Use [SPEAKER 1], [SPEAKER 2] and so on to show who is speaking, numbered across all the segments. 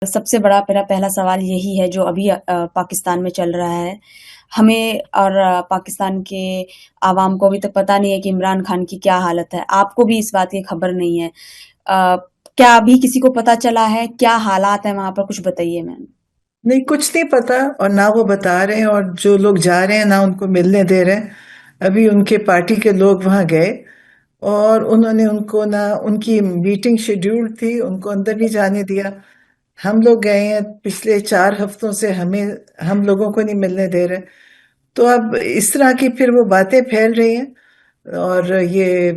[SPEAKER 1] سب سے بڑا میرا پہلا سوال یہی ہے جو ابھی پاکستان میں چل رہا ہے. ہمیں اور پاکستان کے عوام کو ابھی تک پتہ نہیں ہے کہ عمران خان کی کیا حالت ہے. آپ کو بھی اس بات کی خبر نہیں ہے. کیا ابھی کسی کو پتہ چلا ہے کیا حالات ہیں وہاں پر؟ کچھ بتائیے میم.
[SPEAKER 2] نہیں، کچھ نہیں پتا، اور نہ وہ بتا رہے ہیں، اور جو لوگ جا رہے ہیں نہ ان کو ملنے دے رہے ہیں. ابھی ان کے پارٹی کے لوگ وہاں گئے اور انہوں نے ان کو نہ، ان کی میٹنگ شیڈیول تھی، ان کو اندر نہیں جانے دیا. ہم لوگ گئے ہیں پچھلے 4 ہفتوں سے، ہم لوگوں کو نہیں ملنے دے رہے. تو اب اس طرح کی پھر وہ باتیں پھیل رہی ہیں. اور یہ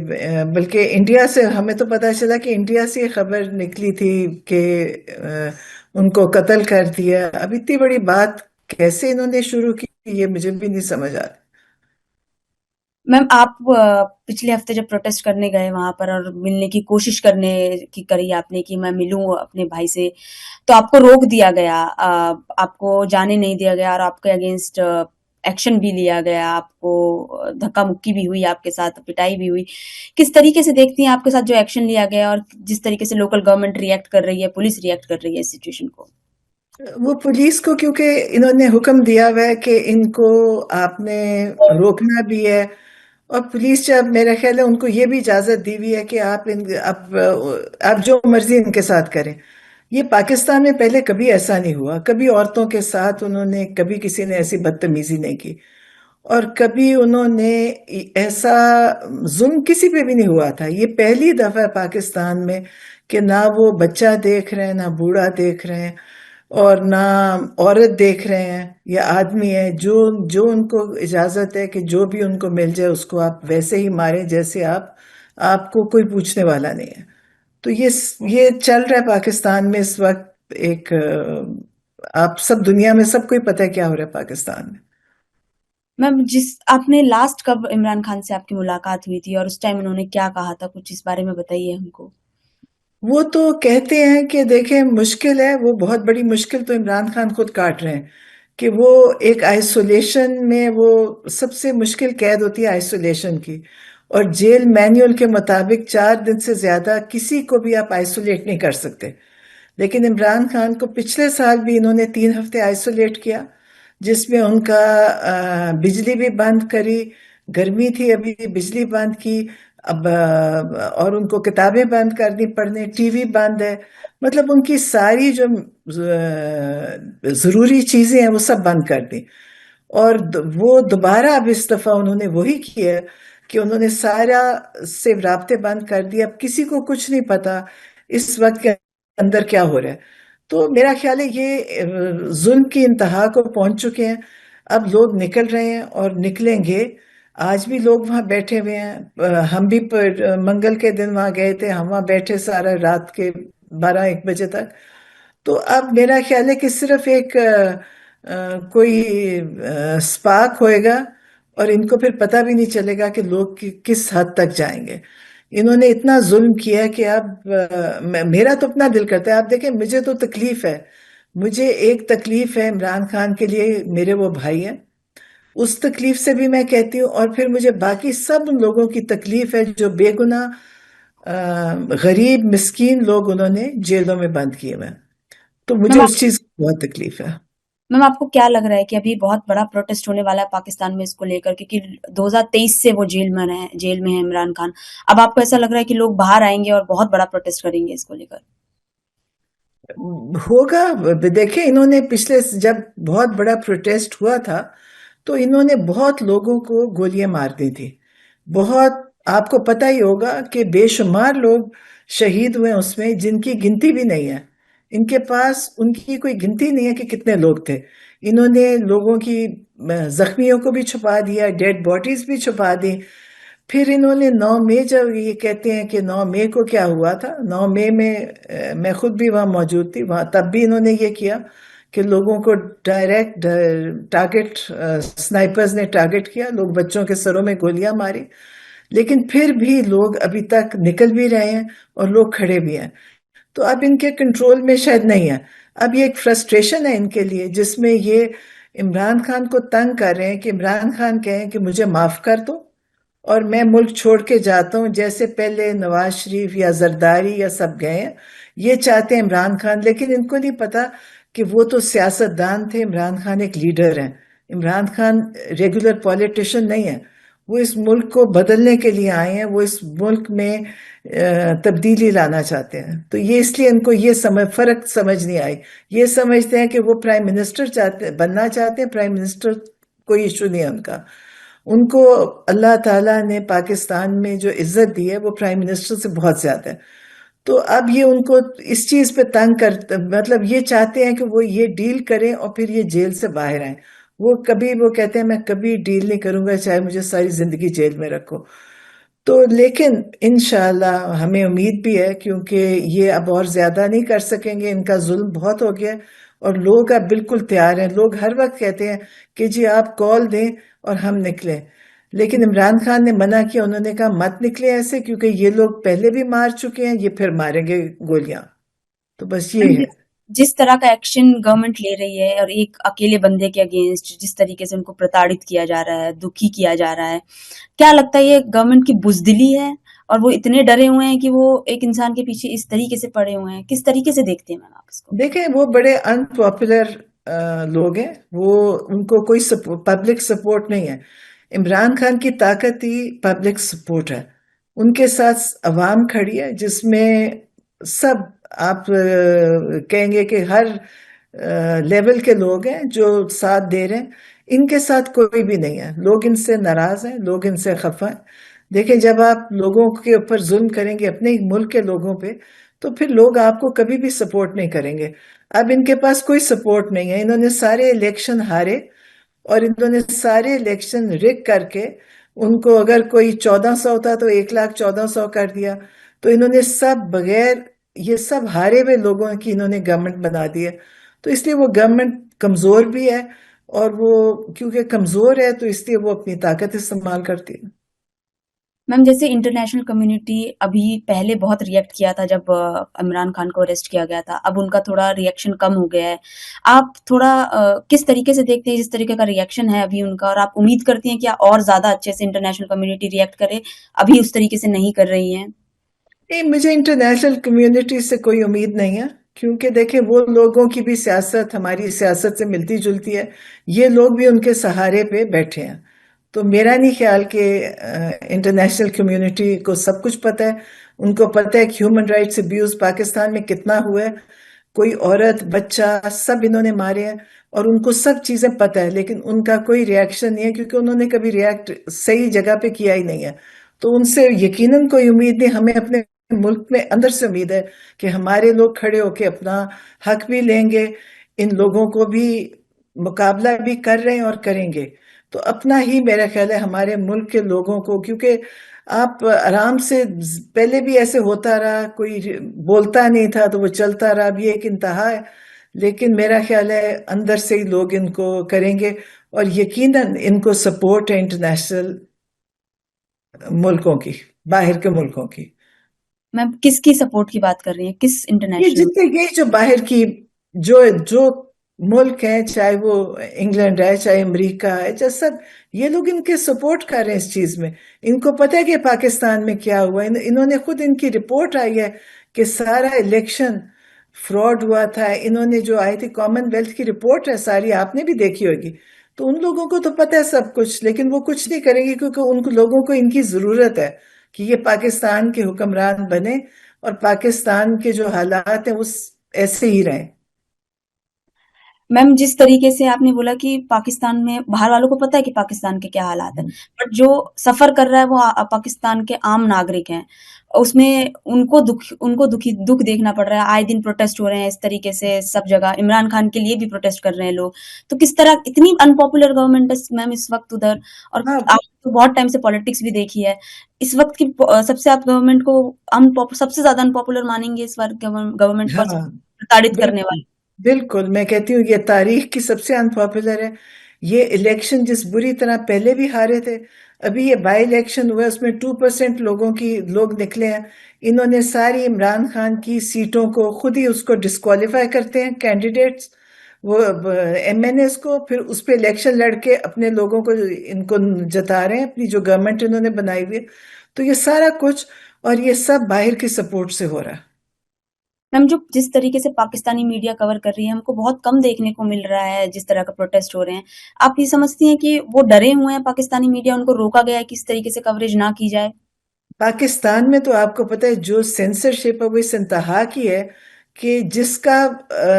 [SPEAKER 2] بلکہ انڈیا سے ہمیں تو پتہ چلا کہ انڈیا سے یہ خبر نکلی تھی کہ ان کو قتل کر دیا. اب اتنی بڑی بات کیسے انہوں نے شروع کی، یہ مجھے بھی نہیں سمجھ آ رہا.
[SPEAKER 1] میم آپ پچھلے ہفتے جب پروٹیسٹ کرنے گئے وہاں پر اور ملنے کی کوشش کرنے کی کری آپ نے کہ میں ملوں اپنے بھائی سے، تو آپ کو روک دیا گیا، آپ کو جانے نہیں دیا گیا اور آپ کے اگینسٹ ایکشن بھی لیا گیا. آپ کو دھکا مکی بھی ہوئی، آپ کے ساتھ پٹائی بھی ہوئی. کس طریقے سے دیکھتی ہیں آپ کے ساتھ جو ایکشن لیا گیا اور جس طریقے سے لوکل گورنمنٹ ریئیکٹ کر رہی ہے، پولیس ریئیکٹ کر رہی ہے اس سچویشن کو؟
[SPEAKER 2] وہ پولیس کو کیونکہ انہوں نے حکم دیا ہوا ہے کہ ان کو آپ نے روکنا بھی ہے. اور پولیس جب، میرا خیال ہے ان کو یہ بھی اجازت دی ہوئی ہے کہ آپ جو مرضی ان کے ساتھ کریں. یہ پاکستان میں پہلے کبھی ایسا نہیں ہوا، کبھی عورتوں کے ساتھ انہوں نے، کبھی کسی نے ایسی بدتمیزی نہیں کی، اور کبھی انہوں نے ایسا ظلم کسی پہ بھی نہیں ہوا تھا. یہ پہلی دفعہ ہے پاکستان میں کہ نہ وہ بچہ دیکھ رہے ہیں، نہ بوڑھا دیکھ رہے ہیں، اور نہ عورت دیکھ رہے ہیں یا آدمی ہے. جو ان کو اجازت ہے کہ جو بھی ان کو مل جائے اس کو آپ ویسے ہی ماریں جیسے آپ کو کوئی پوچھنے والا نہیں ہے. تو یہ چل رہا ہے پاکستان میں اس وقت. آپ سب دنیا میں سب کو ہی پتہ ہے کیا ہو رہا ہے پاکستان میں.
[SPEAKER 1] میم آپ نے لاسٹ کب عمران خان سے آپ کی ملاقات ہوئی تھی اور اس ٹائم انہوں نے کیا کہا تھا؟ کچھ اس بارے میں بتائیے ہم کو.
[SPEAKER 2] وہ تو کہتے ہیں کہ دیکھیں مشکل ہے، وہ بہت بڑی مشکل تو عمران خان خود کاٹ رہے ہیں کہ وہ ایک آئسولیشن میں، وہ سب سے مشکل قید ہوتی ہے آئسولیشن کی. اور جیل مینیول کے مطابق 4 دن سے زیادہ کسی کو بھی آپ آئسولیٹ نہیں کر سکتے. لیکن عمران خان کو پچھلے سال بھی انہوں نے 3 ہفتے آئسولیٹ کیا، جس میں ان کا بجلی بھی بند کری. گرمی تھی، ابھی بجلی بند کی. اب اور ان کو کتابیں بند کر دی پڑھنے، ٹی وی بند ہے. مطلب ان کی ساری جو ضروری چیزیں ہیں وہ سب بند کر دی. اور وہ دوبارہ اب اس دفعہ انہوں نے وہی کیا کہ انہوں نے سارا سے رابطے بند کر دیے. اب کسی کو کچھ نہیں پتا اس وقت کے اندر کیا ہو رہا ہے. تو میرا خیال ہے یہ ظلم کی انتہا کو پہنچ چکے ہیں. اب لوگ نکل رہے ہیں اور نکلیں گے. آج بھی لوگ وہاں بیٹھے ہوئے ہیں. ہم بھی منگل کے دن وہاں گئے تھے، ہم وہاں بیٹھے سارا رات کے 12-1 بجے تک. تو اب میرا خیال ہے کہ صرف ایک کوئی سپارک ہوئے گا اور ان کو پھر پتہ بھی نہیں چلے گا کہ لوگ کس حد تک جائیں گے. انہوں نے اتنا ظلم کیا ہے کہ اب میرا تو اپنا دل کرتا ہے. آپ دیکھیں مجھے تو تکلیف ہے، مجھے ایک تکلیف ہے عمران خان کے لیے، میرے وہ بھائی ہیں، اس تکلیف سے بھی میں کہتی ہوں. اور پھر مجھے باقی سب لوگوں کی تکلیف ہے جو بے گناہ غریب مسکین لوگ انہوں نے جیلوں میں بند کیے ہوئے ہیں. تو مجھے
[SPEAKER 1] میم
[SPEAKER 2] اس چیز کی بہت تکلیف ہے.
[SPEAKER 1] میم آپ کو کیا لگ رہا ہے کہ ابھی بہت بڑا پروٹیسٹ ہونے والا ہے پاکستان میں اس کو لے کر؟ کیونکہ 2023 سے وہ جیل میں ہے عمران خان. اب آپ کو ایسا لگ رہا ہے کہ لوگ باہر آئیں گے اور بہت بڑا پروٹیسٹ کریں گے اس کو لے کر؟
[SPEAKER 2] ہوگا. دیکھیں انہوں نے پچھلے، جب بہت بڑا پروٹیسٹ ہوا تھا تو انہوں نے بہت لوگوں کو گولیاں مار دی تھی. بہت، آپ کو پتہ ہی ہوگا کہ بے شمار لوگ شہید ہوئے اس میں، جن کی گنتی بھی نہیں ہے. ان کے پاس ان کی کوئی گنتی نہیں ہے کہ کتنے لوگ تھے. انہوں نے لوگوں کی زخمیوں کو بھی چھپا دیا، ڈیڈ باڈیز بھی چھپا دی. پھر انہوں نے 9 مئی، جب یہ کہتے ہیں کہ 9 مئی کو کیا ہوا تھا، 9 مئی میں خود بھی وہاں موجود تھی، وہاں تب بھی انہوں نے یہ کیا کہ لوگوں کو ڈائریکٹ ٹارگٹ، سنائپرز نے ٹارگٹ کیا، لوگ بچوں کے سروں میں گولیاں ماری. لیکن پھر بھی لوگ ابھی تک نکل بھی رہے ہیں اور لوگ کھڑے بھی ہیں. تو اب ان کے کنٹرول میں شاید نہیں ہے. اب یہ ایک فرسٹریشن ہے ان کے لیے، جس میں یہ عمران خان کو تنگ کر رہے ہیں کہ عمران خان کہیں کہ مجھے معاف کر دو اور میں ملک چھوڑ کے جاتا ہوں، جیسے پہلے نواز شریف یا زرداری یا سب گئے ہیں، یہ چاہتے ہیں عمران خان، لیکن ان کو نہیں پتا کہ وہ تو سیاست دان تھے، عمران خان ایک لیڈر ہیں۔ عمران خان ریگولر پولیٹیشین نہیں ہے، وہ اس ملک کو بدلنے کے لیے آئے ہیں، وہ اس ملک میں تبدیلی لانا چاہتے ہیں۔ تو یہ اس لیے ان کو یہ فرق سمجھ نہیں آئی۔ یہ سمجھتے ہیں کہ وہ پرائم منسٹر بننا چاہتے ہیں، پرائم منسٹر کوئی ایشو نہیں ہے ان کا۔ ان کو اللہ تعالیٰ نے پاکستان میں جو عزت دی ہے وہ پرائم منسٹر سے بہت زیادہ ہے۔ تو اب یہ ان کو اس چیز پہ تنگ کرتے، مطلب یہ چاہتے ہیں کہ وہ یہ ڈیل کریں اور پھر یہ جیل سے باہر آئیں۔ وہ کہتے ہیں میں کبھی ڈیل نہیں کروں گا چاہے مجھے ساری زندگی جیل میں رکھو۔ تو لیکن انشاءاللہ ہمیں امید بھی ہے، کیونکہ یہ اب اور زیادہ نہیں کر سکیں گے، ان کا ظلم بہت ہو گیا، اور لوگ اب بالکل تیار ہیں۔ لوگ ہر وقت کہتے ہیں کہ جی آپ کال دیں اور ہم نکلیں، لیکن عمران خان نے منع کیا، انہوں نے کہا مت نکلے ایسے، کیونکہ یہ لوگ پہلے بھی مار چکے ہیں، یہ پھر ماریں گے گولیاں۔ تو بس یہ ہے۔
[SPEAKER 1] جس طرح کا ایکشن گورنمنٹ لے رہی ہے اور ایک اکیلے بندے کے اگینسٹ جس طریقے سے ان کو پرتاڑت کیا جا رہا ہے، دکھی کیا جا رہا ہے، کیا لگتا ہے یہ گورنمنٹ کی بزدلی ہے اور وہ اتنے ڈرے ہوئے ہیں کہ وہ ایک انسان کے پیچھے اس طریقے سے پڑے ہوئے ہیں؟ کس طریقے سے دیکھتے ہیں میم آپ اس کو؟
[SPEAKER 2] دیکھیں وہ بڑے ان پاپولر لوگ ہیں، ان کو کوئی پبلک سپورٹ نہیں ہے۔ عمران خان کی طاقت ہی پبلک سپورٹ ہے، ان کے ساتھ عوام کھڑی ہے، جس میں سب آپ کہیں گے کہ ہر لیول کے لوگ ہیں جو ساتھ دے رہے ہیں۔ ان کے ساتھ کوئی بھی نہیں ہے، لوگ ان سے ناراض ہیں، لوگ ان سے خفا ہیں۔ دیکھیں جب آپ لوگوں کے اوپر ظلم کریں گے، اپنے ملک کے لوگوں پہ، تو پھر لوگ آپ کو کبھی بھی سپورٹ نہیں کریں گے۔ اب ان کے پاس کوئی سپورٹ نہیں ہے، انہوں نے سارے الیکشن ہارے، اور انہوں نے سارے الیکشن رگ کر کے، ان کو اگر کوئی 1400 ہوتا تو 1,14,100 کر دیا۔ تو انہوں نے سب بغیر، یہ سب ہارے ہوئے لوگوں کی انہوں نے گورنمنٹ بنا دی ہے۔ تو اس لیے وہ گورنمنٹ کمزور بھی ہے، اور وہ کیونکہ کمزور ہے تو اس لیے وہ اپنی طاقت استعمال کرتی ہے۔
[SPEAKER 1] میم جیسے انٹرنیشنل کمیونٹی ابھی پہلے بہت ریئیکٹ کیا تھا جب عمران خان کو اریسٹ کیا گیا تھا، اب ان کا تھوڑا ریئیکشن کم ہو گیا ہے۔ آپ تھوڑا کس طریقے سے دیکھتے ہیں جس طریقے کا ریئیکشن ہے ابھی ان کا، اور آپ امید کرتی ہیں کہ اور زیادہ اچھے سے انٹرنیشنل کمیونٹی ریئیکٹ کرے؟ ابھی اس طریقے سے نہیں کر رہی ہیں۔
[SPEAKER 2] نہیں، مجھے انٹرنیشنل کمیونٹی سے کوئی امید نہیں ہے، کیونکہ دیکھیں وہ لوگوں کی بھی سیاست ہماری سیاست سے ملتی جلتی ہے، یہ لوگ بھی ان کے سہارے پہ بیٹھے ہیں۔ تو میرا نہیں خیال کہ انٹرنیشنل کمیونٹی کو سب کچھ پتہ ہے، ان کو پتہ ہے کہ ہیومن رائٹس ابیوز پاکستان میں کتنا ہوا ہے، کوئی عورت بچہ سب انہوں نے مارے ہیں، اور ان کو سب چیزیں پتہ ہے، لیکن ان کا کوئی ریاکشن نہیں ہے، کیونکہ انہوں نے کبھی ریاکٹ صحیح جگہ پہ کیا ہی نہیں ہے۔ تو ان سے یقیناً کوئی امید نہیں، ہمیں اپنے ملک میں اندر سے امید ہے کہ ہمارے لوگ کھڑے ہو کے اپنا حق بھی لیں گے، ان لوگوں کو بھی مقابلہ بھی کر رہے ہیں اور کریں گے۔ تو اپنا ہی میرا خیال ہے ہمارے ملک کے لوگوں کو، کیونکہ آپ آرام سے، پہلے بھی ایسے ہوتا رہا، کوئی بولتا نہیں تھا تو وہ چلتا رہا، اب یہ ایک انتہا ہے، لیکن میرا خیال ہے اندر سے ہی لوگ ان کو کریں گے، اور یقیناً ان کو سپورٹ ہے انٹرنیشنل ملکوں کی، باہر کے ملکوں کی۔
[SPEAKER 1] میم کس کی سپورٹ کی بات کر رہی ہیں؟ کس
[SPEAKER 2] یہ
[SPEAKER 1] انٹرنیشنل؟
[SPEAKER 2] جتنے یہ جو باہر کی جو ملک ہیں، چاہے وہ انگلینڈ ہے، چاہے امریکہ ہے، چاہے سب، یہ لوگ ان کے سپورٹ کر رہے ہیں اس چیز میں۔ ان کو پتہ ہے کہ پاکستان میں کیا ہوا، انہوں نے خود، ان کی رپورٹ آئی ہے کہ سارا الیکشن فراڈ ہوا تھا۔ انہوں نے جو آئی تھی کامن ویلتھ کی رپورٹ ہے ساری، آپ نے بھی دیکھی ہوگی۔ تو ان لوگوں کو تو پتہ ہے سب کچھ، لیکن وہ کچھ نہیں کریں گے، کیونکہ ان لوگوں کو ان کی ضرورت ہے کہ یہ پاکستان کے حکمران بنے، اور پاکستان کے جو حالات ہیں اس ایسے ہی رہیں۔
[SPEAKER 1] میم جس طریقے سے آپ نے بولا کہ پاکستان میں باہر والوں کو پتا ہے کہ پاکستان کے کیا حالات ہیں، بٹ جو سفر کر رہا ہے وہ پاکستان کے عام ناگرک ہیں، اس میں ان کو دکھ دیکھنا پڑ رہا ہے۔ آئے دن پروٹیسٹ ہو رہے ہیں اس طریقے سے سب جگہ، عمران خان کے لیے بھی پروٹیسٹ کر رہے ہیں لوگ۔ تو کس طرح اتنی ان پاپولر گورنمنٹ ہے میم اس وقت ادھر، اور
[SPEAKER 2] ہاں
[SPEAKER 1] آپ تو بہت ٹائم سے پالیٹکس بھی دیکھی ہے، اس وقت کی سب سے آپ گورنمنٹ کو سب سے زیادہ ان پاپولر مانیں گے اس وقت گورنمنٹ کو،
[SPEAKER 2] ہاں،
[SPEAKER 1] پرتاڑت کرنے
[SPEAKER 2] بالکل
[SPEAKER 1] والی؟
[SPEAKER 2] بالکل، میں کہتی ہوں یہ تاریخ کی سب سے انپاپولر ہے۔ یہ الیکشن جس بری طرح پہلے بھی ہارے تھے، ابھی یہ بائی الیکشن ہوا، اس میں 2% لوگ نکلے ہیں۔ انہوں نے ساری عمران خان کی سیٹوں کو خود ہی اس کو ڈسکوالیفائی کرتے ہیں کینڈیڈیٹس، وہ ایم این ایز کو، پھر اس پہ الیکشن لڑ کے اپنے لوگوں کو ان کو جتا رہے ہیں، اپنی جو گورنمنٹ انہوں نے بنائی ہوئی ہے. تو یہ سارا کچھ، اور یہ سب باہر کی سپورٹ سے ہو رہا ہے.
[SPEAKER 1] میم جو جس طریقے سے پاکستانی میڈیا کور کر رہی ہے ہم کو بہت کم دیکھنے کو مل رہا ہے جس طرح کا پروٹیسٹ ہو رہے ہیں. آپ یہ سمجھتی ہیں کہ وہ ڈرے ہوئے ہیں پاکستانی میڈیا، ان کو روکا گیا ہے کہ اس طریقے سے کوریج نہ کی جائے؟
[SPEAKER 2] پاکستان میں تو آپ کو پتہ ہے جو سینسرشپ ہے وہ اس انتہا کی ہے کہ جس کا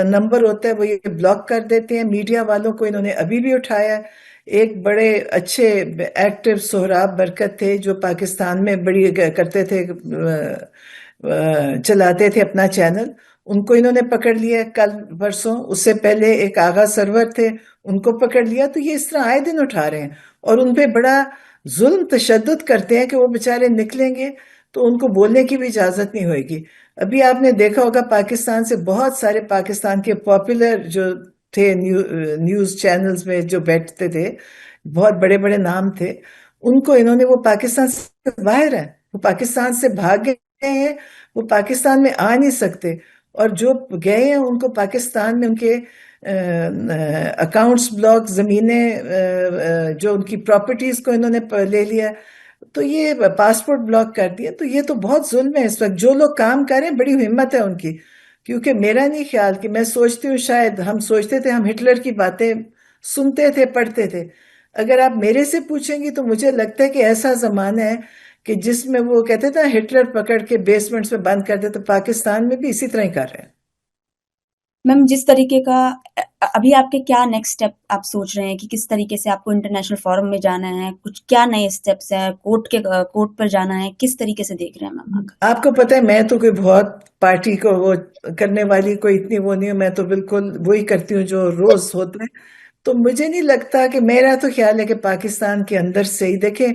[SPEAKER 2] نمبر ہوتا ہے وہ یہ بلاک کر دیتے ہیں. میڈیا والوں کو انہوں نے ابھی بھی اٹھایا ہے. ایک بڑے اچھے ایکٹر سہراب برکت تھے جو پاکستان میں بڑی کرتے تھے، چلاتے تھے اپنا چینل. ان کو انہوں نے پکڑ لیا کل پرسوں. اس سے پہلے ایک آغا سرور تھے، ان کو پکڑ لیا. تو یہ اس طرح آئے دن اٹھا رہے ہیں اور ان پہ بڑا ظلم تشدد کرتے ہیں کہ وہ بیچارے نکلیں گے تو ان کو بولنے کی بھی اجازت نہیں ہوئے گی. ابھی آپ نے دیکھا ہوگا پاکستان سے بہت سارے پاکستان کے پاپولر جو تھے نیوز چینلز میں جو بیٹھتے تھے، بہت بڑے بڑے نام تھے، ان کو انہوں نے، وہ پاکستان سے باہر ہیں، وہ پاکستان سے بھاگ گئے ہیں، وہ پاکستان میں آ نہیں سکتے. اور جو گئے ہیں ان کو پاکستان میں ان کے اکاؤنٹس بلاک، زمینیں، جو ان کی پراپرٹیز کو انہوں نے لے لیا، تو یہ پاسپورٹ بلاک کر دیا. تو یہ تو بہت ظلم ہے اس وقت. جو لوگ کام کر رہے ہیں بڑی ہمت ہے ان کی. کیونکہ میرا نہیں خیال کہ میں سوچتی ہوں، شاید ہم سوچتے تھے ہم ہٹلر کی باتیں سنتے تھے پڑھتے تھے. اگر آپ میرے سے پوچھیں گی تو مجھے لگتا ہے کہ ایسا زمانہ ہے کہ جس میں وہ کہتے تھے ہٹلر پکڑ کے بیسمنٹس میں بند کر دے، تو پاکستان میں بھی اسی طرح ہی کر رہے ہیں.
[SPEAKER 1] میم جس طریقے کا ابھی آپ کے کیا نیکسٹ اسٹیپ آپ سوچ رہے ہیں کہ کس طریقے سے آپ کو انٹرنیشنل فورم میں جانا ہے؟ کچھ کیا نئے اسٹیپس ہیں؟ کورٹ پر جانا ہے؟ کس طریقے سے دیکھ رہے ہیں میم آپ؟
[SPEAKER 2] آپ کو پتہ ہے میں تو کوئی بہت پارٹی کو وہ کرنے والی کوئی اتنی وہ نہیں ہوں. میں تو بالکل وہی کرتی ہوں جو روز ہوتا ہے. تو مجھے نہیں لگتا کہ، میرا تو خیال ہے کہ پاکستان کے اندر سے ہی دیکھیں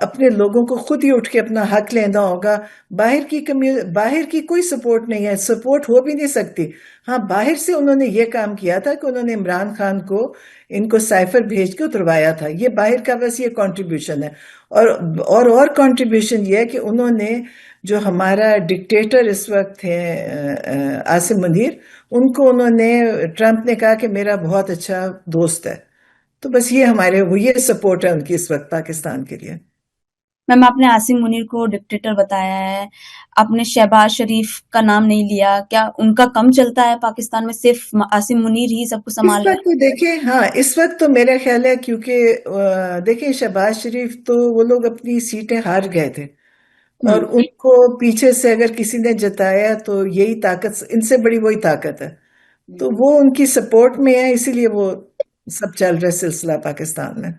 [SPEAKER 2] اپنے لوگوں کو خود ہی اٹھ کے اپنا حق لینا ہوگا. باہر کی کوئی سپورٹ نہیں ہے، سپورٹ ہو بھی نہیں سکتی. ہاں باہر سے انہوں نے یہ کام کیا تھا کہ انہوں نے عمران خان کو ان کو سائفر بھیج کے اتروایا تھا. یہ باہر کا بس یہ کنٹریبیوشن ہے. اور کنٹریبیوشن یہ ہے کہ انہوں نے، جو ہمارا ڈکٹیٹر اس وقت ہے عاصم منیر، ان کو انہوں نے، ٹرمپ نے کہا کہ میرا بہت اچھا دوست ہے. تو بس یہ یہ سپورٹ ہے ان کی اس وقت پاکستان کے لیے.
[SPEAKER 1] میم آپ نے عاصم منیر کو ڈکٹیٹر بتایا ہے، آپ نے شہباز شریف کا نام نہیں لیا. کیا ان کا کم چلتا ہے پاکستان میں؟ صرف عاصم منیر ہی سب کو
[SPEAKER 2] اس
[SPEAKER 1] سنبھال رہے
[SPEAKER 2] وقت
[SPEAKER 1] ہیں؟
[SPEAKER 2] دیکھیں، ہاں اس وقت تو میرا خیال ہے کیونکہ دیکھیں شہباز شریف تو وہ لوگ اپنی سیٹیں ہار گئے تھے، اور
[SPEAKER 1] ہوں
[SPEAKER 2] ان کو پیچھے سے اگر کسی نے جتایا تو یہی طاقت، ان سے بڑی وہی طاقت ہے. تو وہ ان کی سپورٹ میں ہے، اسی لیے وہ سب چل رہا ہے سلسلہ پاکستان میں.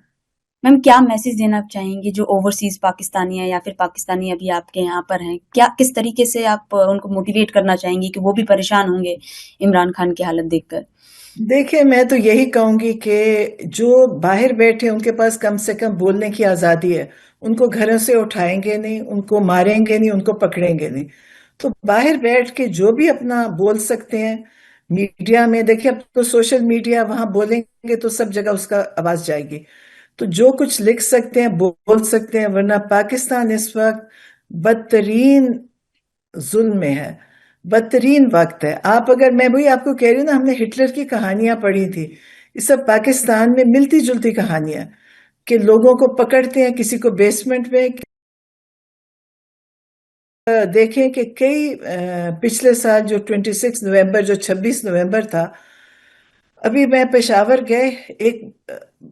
[SPEAKER 1] میم کیا میسج دینا چاہیں گے جو اوورسیز پاکستانی ہیں یا پھر پاکستانی ابھی آپ کے یہاں پر ہیں؟ کیا کس طریقے سے آپ ان کو موٹیویٹ کرنا چاہیں گی کہ وہ بھی پریشان ہوں گے عمران خان کی حالت دیکھ کر؟
[SPEAKER 2] دیکھیں میں تو یہی کہوں گی کہ جو باہر بیٹھے ان کے پاس کم سے کم بولنے کی آزادی ہے. ان کو گھروں سے اٹھائیں گے نہیں، ان کو ماریں گے نہیں، ان کو پکڑیں گے نہیں. تو باہر بیٹھ کے جو بھی اپنا بول سکتے ہیں میڈیا میں، دیکھیں اب تو سوشل میڈیا، وہاں بولیں گے تو سب جگہ اس کا آواز جائے گی. تو جو کچھ لکھ سکتے ہیں بول سکتے ہیں. ورنہ پاکستان اس وقت بدترین ظلم میں ہے، بدترین وقت ہے. میں وہی آپ کو کہہ رہی ہوں نا، ہم نے ہٹلر کی کہانیاں پڑھی تھی. یہ سب پاکستان میں ملتی جلتی کہانیاں، کہ لوگوں کو پکڑتے ہیں کسی کو بیسمنٹ میں. دیکھیں کہ کئی پچھلے سال جو 26 نومبر، جو 26 نومبر تھا، ابھی میں پشاور گئے، ایک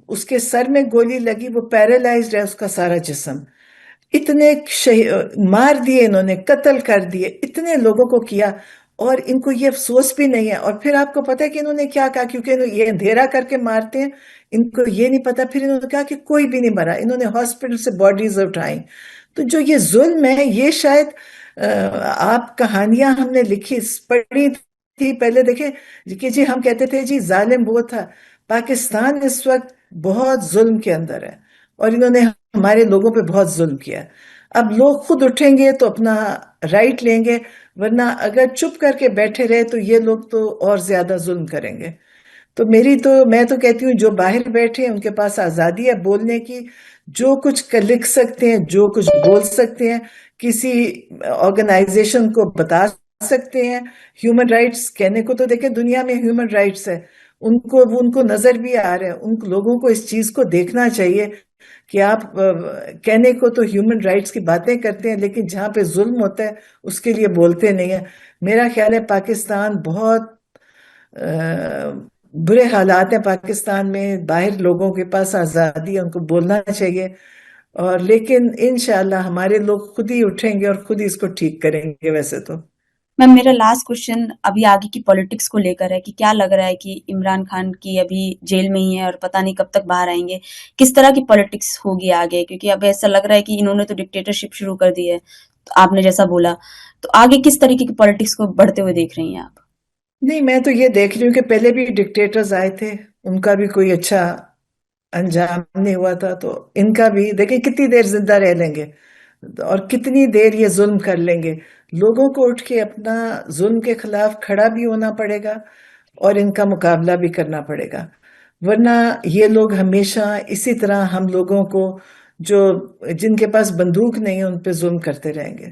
[SPEAKER 2] اس کے سر میں گولی لگی، وہ پیرالائزڈ ہے اس کا سارا جسم. اتنے مار دیے انہوں نے، قتل کر دیے، اتنے لوگوں کو کیا، اور ان کو یہ افسوس بھی نہیں ہے. اور پھر آپ کو پتا ہے کہ انہوں نے کیا کہا، کیونکہ یہ اندھیرا کر کے مارتے ہیں، ان کو یہ نہیں پتا. پھر انہوں نے کہا کہ کوئی بھی نہیں مرا، انہوں نے ہاسپٹل سے باڈیز اٹھائیں. تو جو یہ ظلم ہے، یہ شاید آپ کہانیاں ہم نے لکھی پڑھی تھی پہلے. دیکھیں کہ جی ہم کہتے تھے جی ظالم وہ تھا. پاکستان اس وقت بہت ظلم کے اندر ہے، اور انہوں نے ہمارے لوگوں پہ بہت ظلم کیا. اب لوگ خود اٹھیں گے تو اپنا رائٹ لیں گے، ورنہ اگر چپ کر کے بیٹھے رہے تو یہ لوگ تو اور زیادہ ظلم کریں گے. تو میں تو کہتی ہوں جو باہر بیٹھے ہیں ان کے پاس آزادی ہے بولنے کی. جو کچھ لکھ سکتے ہیں، جو کچھ بول سکتے ہیں، کسی آرگنائزیشن کو بتا سکتے ہیں. ہیومن رائٹس کہنے کو تو دیکھیں دنیا میں ہیومن رائٹس ہے، ان کو نظر بھی آ رہا ہے. ان لوگوں کو اس چیز کو دیکھنا چاہیے کہ آپ کہنے کو تو ہیومن رائٹس کی باتیں کرتے ہیں لیکن جہاں پہ ظلم ہوتا ہے اس کے لیے بولتے نہیں ہیں. میرا خیال ہے پاکستان بہت برے حالات ہیں. پاکستان میں باہر لوگوں کے پاس آزادی ہے, ان کو بولنا چاہیے. اور لیکن انشاءاللہ ہمارے لوگ خود ہی اٹھیں گے اور خود ہی اس کو ٹھیک کریں گے. ویسے تو
[SPEAKER 1] میم میرا لاسٹ کوشچن ابھی آگے کی پالیٹکس کو لے کر ہے کہ کیا لگ رہا ہے کہ عمران خان کی ابھی جیل میں ہی ہے اور پتہ نہیں کب تک باہر آئیں گے, کس طرح کی پالیٹکس ہوگی آگے, کیونکہ اب ایسا لگ رہا ہے کہ انہوں نے تو ڈکٹیٹرشپ شروع کر دی ہے, تو آپ نے جیسا بولا, تو آگے کس طریقے کی پالیٹکس کو بڑھتے ہوئے دیکھ رہی ہیں آپ؟
[SPEAKER 2] نہیں, میں تو یہ دیکھ رہی ہوں کہ پہلے بھی ڈکٹیٹرز آئے تھے, ان کا بھی کوئی اچھا انجام نہیں ہوا تھا. تو ان کا بھی دیکھیں کتنی دیر زندہ رہ لیں گے اور کتنی دیر یہ ظلم کر لیں گے. لوگوں کو اٹھ کے اپنا ظلم کے خلاف کھڑا بھی ہونا پڑے گا اور ان کا مقابلہ بھی کرنا پڑے گا, ورنہ یہ لوگ ہمیشہ اسی طرح ہم لوگوں کو جو جن کے پاس بندوق نہیں ہے ان پہ ظلم کرتے رہیں گے.